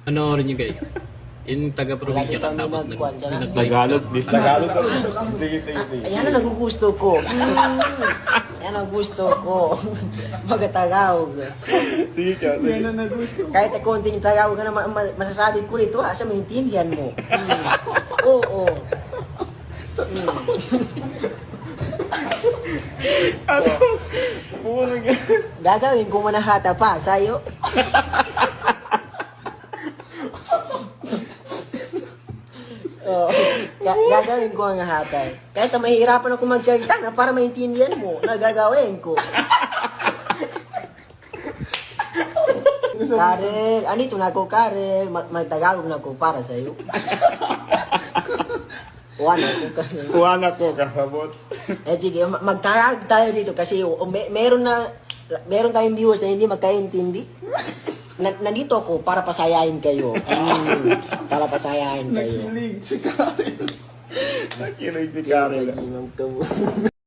Panoorin nyo guys. Yung taga-probinsya ka tapos Tagalog, Tagalog. Ayan ang nagugusto ko. Yan ang gusto ko. Magatagaw. Sige ka, sige. Kahit na konting tagaw ka na masasabi ko rito, asa maintindihan mo. Oo. Ano? Pulang ka. Gagawin ko manahata pa sa'yo. Gagawin ko ang hatay. Kahit na mahihirapan ako magsalita na para maintindihan mo, nagagawin ko. Karel, anito na ako, Karel. Magtagalog na ako para sa'yo. Kuha na ako kasi. Kuha na ko, kasabot. Sige, magtagalog tayo dito kasi meron tayong viewers na hindi magkaintindi. Nandito ako para pasayahin kayo. Para pasayahin kayo. Nakilig si Karen. Nakilig si Karen. Nakilig si Karen.